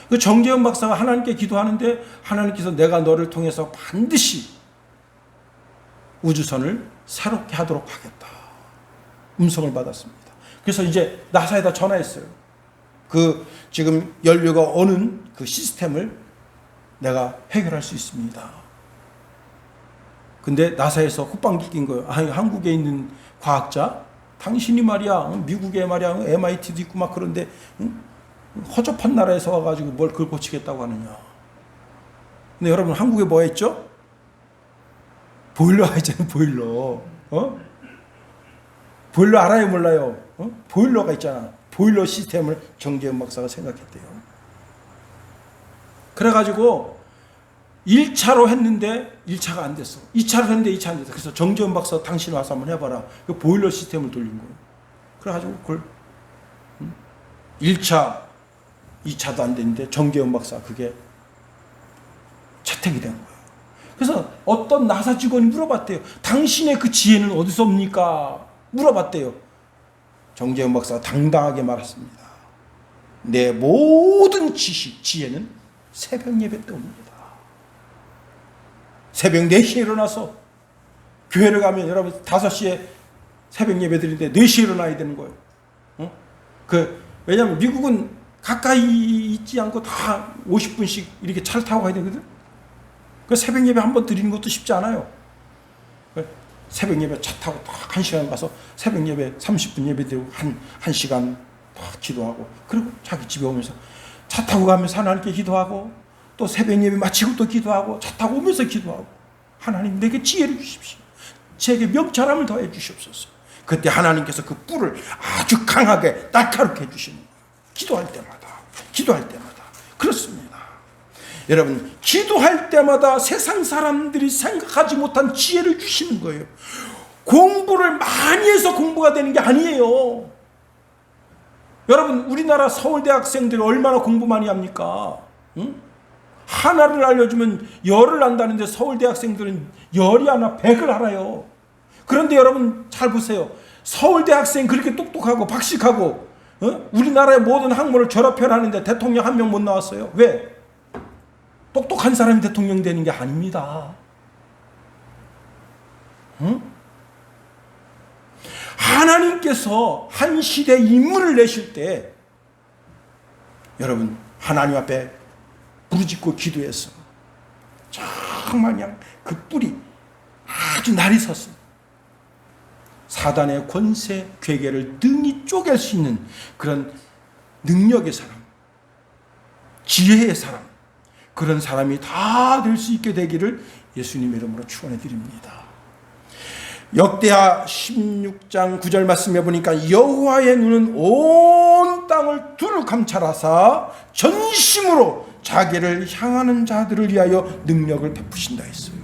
그 정재훈 박사가 하나님께 기도하는데 하나님께서 내가 너를 통해서 반드시 우주선을 새롭게 하도록 하겠다. 음성을 받았습니다. 그래서 이제 나사에다 전화했어요. 그 지금 연료가 오는 그 시스템을 내가 해결할 수 있습니다. 근데 나사에서 콧방귀 낀 거예요. 아니, 한국에 있는 과학자, 당신이 말이야, 미국에 말이야, MIT도 있고 막 그런데 허접한 나라에서 와가지고 뭘 그걸 고치겠다고 하느냐. 근데 여러분, 한국에 뭐 했죠? 보일러가 있잖아요, 보일러. 보일러 알아요, 몰라요? 보일러가 있잖아. 보일러 시스템을 정재현 박사가 생각했대요. 그래가지고 1차로 했는데 1차가 안 됐어. 2차로 했는데 2차 안 됐어. 그래서 정재현 박사 당신 와서 한번 해봐라. 그 보일러 시스템을 돌린 거예요. 그래가지고 그걸 1차, 2차도 안 됐는데 정재현 박사 그게 채택이 된 거예요. 그래서 어떤 나사 직원이 물어봤대요. 당신의 그 지혜는 어디서 옵니까? 물어봤대요. 정재현 박사가 당당하게 말했습니다. 내 모든 지식, 지혜는 새벽 예배 때 옵니다. 새벽 4시에 일어나서 교회를 가면 여러분 5시에 새벽 예배 드리는데 4시에 일어나야 되는 거예요. 왜냐하면 미국은 가까이 있지 않고 다 50분씩 이렇게 차를 타고 가야 되거든. 그 새벽 예배 한 번 드리는 것도 쉽지 않아요. 새벽 예배 차 타고 딱 1시간 가서 새벽 예배 30분 예배 드리고 한 시간 딱 기도하고, 그리고 자기 집에 오면서 차 타고 가면서 하나님께 기도하고, 또 새벽 예배 마치고 또 기도하고, 차 타고 오면서 기도하고, 하나님 내게 지혜를 주십시오. 제게 명철함을 더해 주시옵소서. 그때 하나님께서 그 뿔을 아주 강하게 날카롭게 해주시는 거예요. 기도할 때마다 그렇습니다. 여러분, 기도할 때마다 세상 사람들이 생각하지 못한 지혜를 주시는 거예요. 공부를 많이 해서 공부가 되는 게 아니에요. 여러분, 우리나라 서울대 학생들이 얼마나 공부 많이 합니까? 응? 하나를 알려주면 열을 안다는데 서울대 학생들은 열이 하나 100을 알아요. 그런데 여러분 잘 보세요. 서울대 학생 그렇게 똑똑하고 박식하고 우리나라의 모든 학문을 졸업해라는데 대통령 한 명 못 나왔어요. 왜? 똑똑한 사람이 대통령 되는 게 아닙니다. 응? 하나님께서 한 시대 인물을 내실 때 여러분 하나님 앞에 부르짖고 기도해서 정말 그 뿔이 아주 날이 섰습니다. 사단의 권세, 괴계를 능히 쪼갤 수 있는 그런 능력의 사람, 지혜의 사람, 그런 사람이 다 될 수 있게 되기를 예수님의 이름으로 축원해 드립니다. 역대하 16장 9절 말씀해 보니까 여호와의 눈은 온 땅을 두루 감찰하사 전심으로 자기를 향하는 자들을 위하여 능력을 베푸신다 했어요.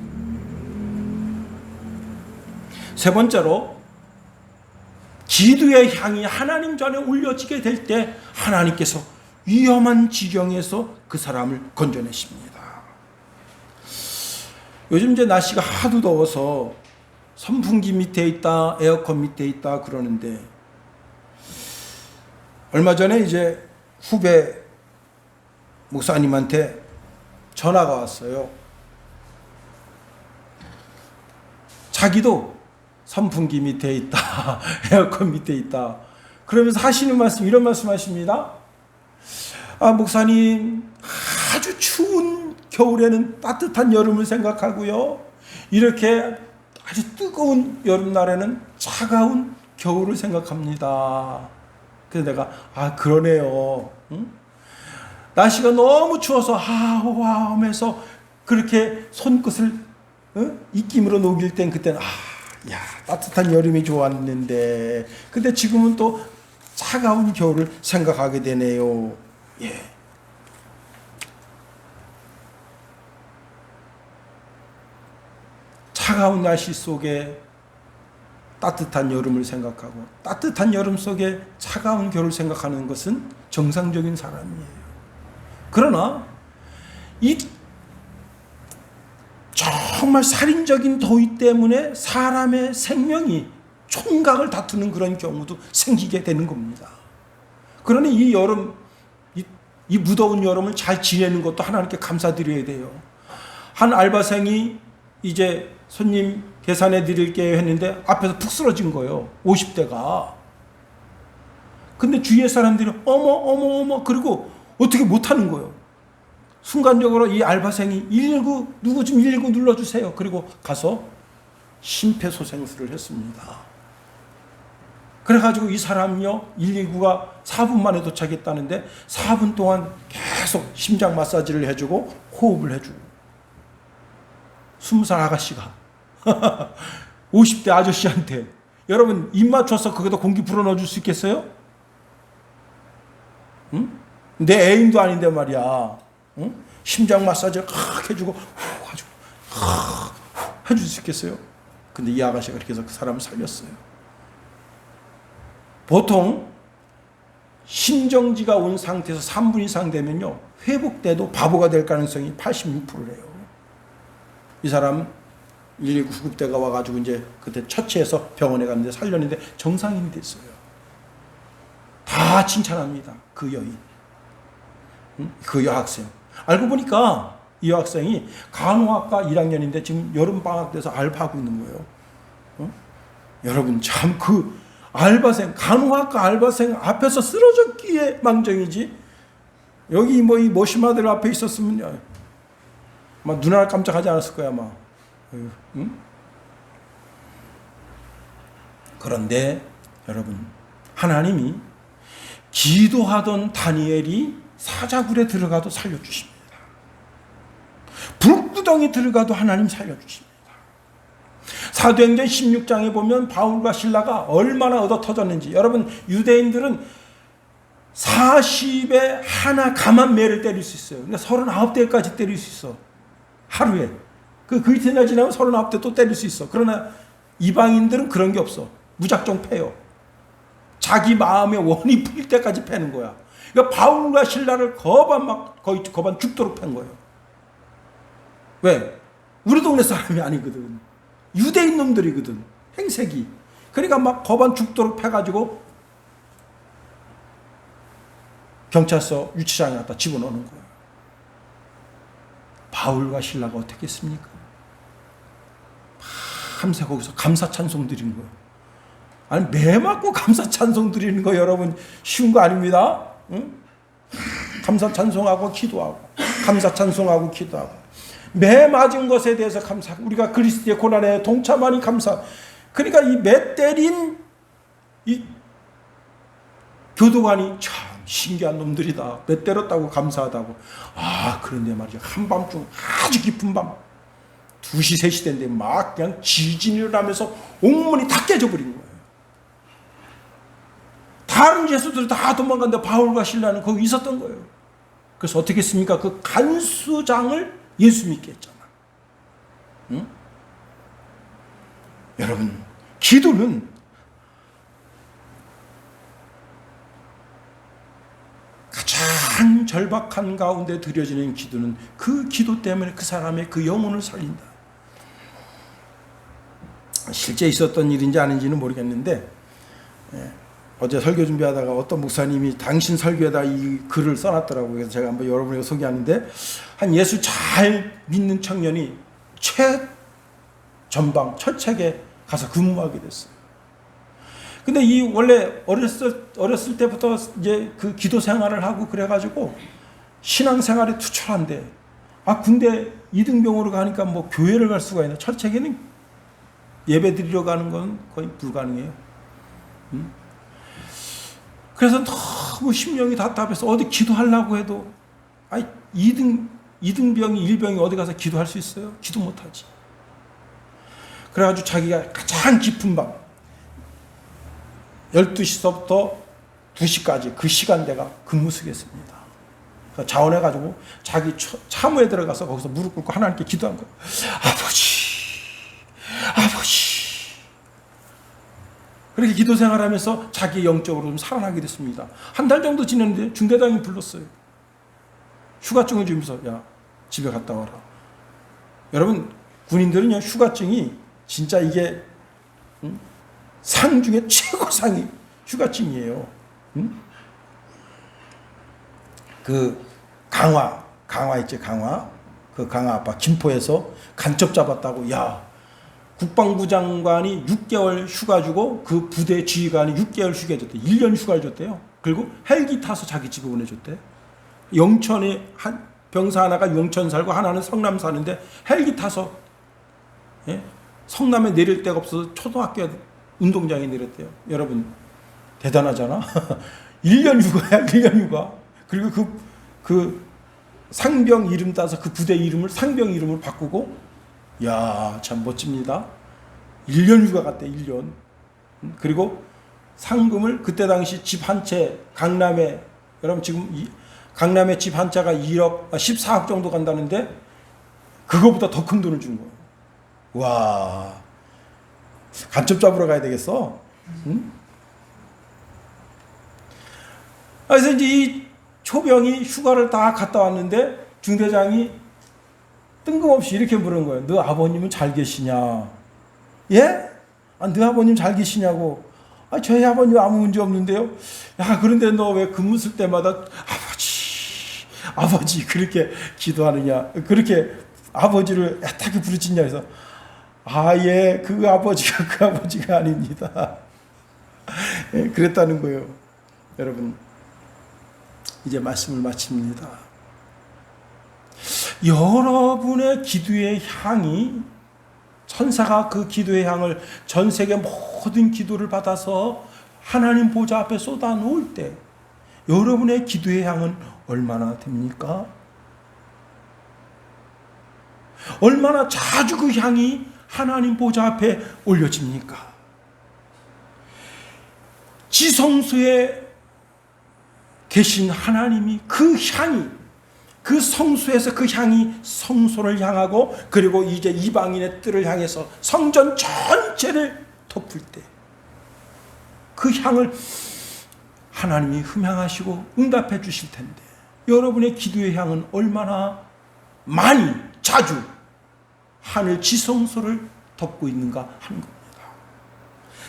세 번째로, 기도의 향이 하나님 전에 올려지게 될 때 하나님께서 위험한 지경에서 그 사람을 건져내십니다. 요즘 이제 날씨가 하도 더워서 선풍기 밑에 있다, 에어컨 밑에 있다 그러는데, 얼마 전에 이제 후배 목사님한테 전화가 왔어요. 자기도 선풍기 밑에 있다, 에어컨 밑에 있다. 그러면서 하시는 말씀, 이런 말씀 하십니다. 아, 목사님, 아주 추운 겨울에는 따뜻한 여름을 생각하고요, 이렇게 아주 뜨거운 여름날에는 차가운 겨울을 생각합니다. 그래서 내가, 아, 그러네요. 응? 날씨가 너무 추워서 하와 하면서 그렇게 손끝을 입김으로 녹일 땐 그때는 야, 따뜻한 여름이 좋았는데, 근데 지금은 또 차가운 겨울을 생각하게 되네요. 예. 차가운 날씨 속에 따뜻한 여름을 생각하고, 따뜻한 여름 속에 차가운 겨울을 생각하는 것은 정상적인 사람이에요. 그러나 이 정말 살인적인 더위 때문에 사람의 생명이 총각을 다투는 그런 경우도 생기게 되는 겁니다. 그러니 이 여름, 이 무더운 여름을 잘 지내는 것도 하나님께 감사드려야 돼요. 한 알바생이 이제 손님 계산해 드릴게요 했는데 앞에서 푹 쓰러진 거예요. 50대가. 근데 주위의 사람들이 어머 그리고 어떻게 못하는 거예요. 순간적으로 이 알바생이 119 누구 좀 119 눌러주세요. 그리고 가서 심폐소생술을 했습니다. 그래가지고 이 사람이요 119가 4분 만에 도착했다는데 4분 동안 계속 심장 마사지를 해주고 호흡을 해주고 20살 아가씨가 50대 아저씨한테 여러분 입 맞춰서 거기다 공기 불어넣어줄 수 있겠어요? 응? 내 애인도 아닌데 말이야. 응? 심장 마사지를 확 해주고 후 해주고 해줄 수 있겠어요? 근데 이 아가씨가 그렇게 해서 그 사람을 살렸어요. 보통 심정지가 온 상태에서 3분 이상 되면요 회복돼도 바보가 될 가능성이 86%래요. 이 사람 119 구급대가 와가지고 이제 그때 처치해서 병원에 갔는데 살렸는데 정상인이 됐어요. 다 칭찬합니다. 그 여인, 그 여학생. 알고 보니까 이 여학생이 간호학과 1학년인데 지금 여름방학 돼서 알바하고 있는 거예요. 여러분 참 그 알바생, 간호학과 알바생 앞에서 쓰러졌기에 망정이지 여기 뭐 이 모시마들 앞에 있었으면요 막 눈알 깜짝하지 않았을 거야 아마. 응? 그런데 여러분 하나님이 기도하던 다니엘이 사자굴에 들어가도 살려주십니다. 불구덩이 들어가도 하나님 살려주십니다. 사도행전 16장에 보면 바울과 실라가 얼마나 얻어 터졌는지. 여러분 유대인들은 40에 하나 감한 매를 때릴 수 있어요. 그러니까 39대까지 때릴 수 있어. 하루에. 그 이튿날 지나면 39대 또 때릴 수 있어. 그러나 이방인들은 그런 게 없어. 무작정 패요. 자기 마음의 원이 풀릴 때까지 패는 거야. 그러니까 바울과 신라를 거의 죽도록 팬 거예요. 왜? 우리 동네 사람이 아니거든. 유대인 놈들이거든. 행색이. 그러니까 막 거반 죽도록 패가지고 경찰서 유치장에 갖다 집어넣는 거예요. 바울과 신라가 어떻게 했습니까? 밤새 거기서 감사 찬송 드린 거예요. 아니 매 맞고 감사 찬송 드리는 거 여러분 쉬운 거 아닙니다. 응? 감사 찬송하고 기도하고 감사 찬송하고 기도하고 매 맞은 것에 대해서 감사하고 우리가 그리스도의 고난에 동참하니 감사. 그러니까 이 매 때린 이 교도관이 참 신기한 놈들이다. 매 때렸다고 감사하다고. 아 그런데 말이죠. 한밤중 아주 깊은 밤 2시 3시 된데 막 그냥 지진을 하면서 옥문이 다 깨져버린 거예요. 다른 예수들이 다 도망갔는데 바울과 신라는 거기 있었던 거예요. 그래서 어떻게 했습니까? 그 간수장을 예수 믿게 했잖아. 응? 여러분 기도는 가장 절박한 가운데 드려지는 기도는 그 기도 때문에 그 사람의 그 영혼을 살린다. 실제 있었던 일인지 아닌지는 모르겠는데 어제 설교 준비하다가 어떤 목사님이 당신 설교에다 이 글을 써놨더라고요. 그래서 제가 한번 여러분에게 소개하는데 한 예수 잘 믿는 청년이 최전방 철책에 가서 근무하게 됐어요. 근데 이 원래 어렸을 때부터 이제 그 기도 생활을 하고 그래가지고 신앙 생활에 투철한데 군대 이등병으로 가니까 뭐 교회를 갈 수가 있나. 철책에는 예배 드리러 가는 건 거의 불가능해요. 그래서 너무 심령이 답답해서 어디 기도하려고 해도 이등병이 일병이 어디 가서 기도할 수 있어요? 기도 못하지. 그래가지고 자기가 가장 깊은 밤 12시서부터 2시까지 그 시간대가 근무 쓰겠습니다. 자원해가지고 자기 차무에 들어가서 거기서 무릎 꿇고 하나님께 기도한 거예요. 아버지 그렇게 기도 생활하면서 자기 영적으로 좀 살아나게 됐습니다. 한 달 정도 지냈는데 중대장이 불렀어요. 휴가증을 주면서 야 집에 갔다 와라. 여러분 군인들은요 휴가증이 진짜 이게 상 중에 최고상이 휴가증이에요. 그 강화 있지 강화. 그 강화 아빠 김포에서 간첩 잡았다고 야 국방부 장관이 6개월 휴가 주고 그 부대 지휘관이 6개월 휴가 줬대. 1년 휴가를 줬대요. 그리고 헬기 타서 자기 집에 보내줬대. 영천에 한 병사 하나가 영천 살고 하나는 성남 사는데 헬기 타서 성남에 내릴 데가 없어서 초등학교 운동장에 내렸대요. 여러분 대단하잖아. 1년 휴가야. 1년 휴가. 그리고 그 상병 이름 따서 그 부대 이름을 상병 이름을 바꾸고, 야, 참 멋집니다. 1년 휴가 갔대. 1년. 그리고 상금을 그때 당시 집 한 채 강남에, 여러분 지금 강남에 집 한 채가 14억 정도 간다는데 그거보다 더 큰 돈을 준 거예요. 와, 간첩 잡으러 가야 되겠어. 응? 그래서 이제 이 초병이 휴가를 다 갔다 왔는데 중대장이 뜬금없이 이렇게 물은 거예요. 너 아버님은 잘 계시냐? 예? 아, 너 아버님 잘 계시냐고. 아, 저희 아버님 아무 문제 없는데요. 야, 그런데 너 왜 근무 쓸 때마다 아버지 그렇게 기도하느냐? 그렇게 아버지를 애타게 부르짖냐 해서, 아, 예, 그 아버지가 아닙니다. 예, 그랬다는 거예요. 여러분, 이제 말씀을 마칩니다. 여러분의 기도의 향이, 천사가 그 기도의 향을 전 세계 모든 기도를 받아서 하나님 보좌 앞에 쏟아 놓을 때 여러분의 기도의 향은 얼마나 됩니까? 얼마나 자주 그 향이 하나님 보좌 앞에 올려집니까? 지성소에 계신 하나님이 그 향이, 그 성소에서 그 향이 성소를 향하고 그리고 이제 이방인의 뜰을 향해서 성전 전체를 덮을 때 그 향을 하나님이 흠향하시고 응답해 주실 텐데 여러분의 기도의 향은 얼마나 많이 자주 하늘 지성소를 덮고 있는가 하는 겁니다.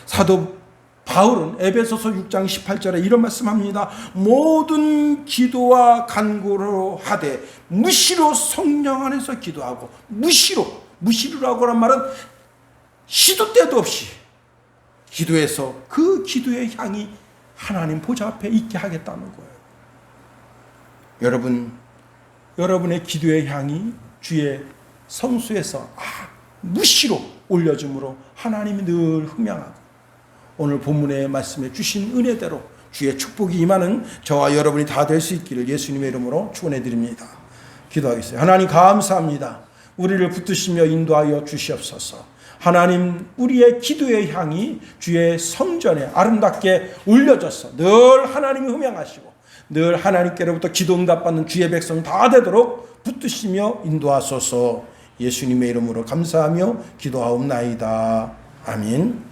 사도 바울은 에베소서 6장 18절에 이런 말씀합니다. 모든 기도와 간구로 하되 무시로 성령 안에서 기도하고, 무시로라고 하는 말은 시도 때도 없이 기도해서 그 기도의 향이 하나님 보좌 앞에 있게 하겠다는 거예요. 여러분의 기도의 향이 주의 성수에서 무시로 올려줌으로 하나님이 늘 흠양하고, 오늘 본문의 말씀에 주신 은혜대로 주의 축복이 임하는 저와 여러분이 다 될 수 있기를 예수님의 이름으로 축원해 드립니다. 기도하겠습니다. 하나님 감사합니다. 우리를 붙드시며 인도하여 주시옵소서. 하나님, 우리의 기도의 향이 주의 성전에 아름답게 올려져서 늘 하나님이 흠양하시고 늘 하나님께로부터 기도 응답받는 주의 백성 다 되도록 붙드시며 인도하소서. 예수님의 이름으로 감사하며 기도하옵나이다. 아멘.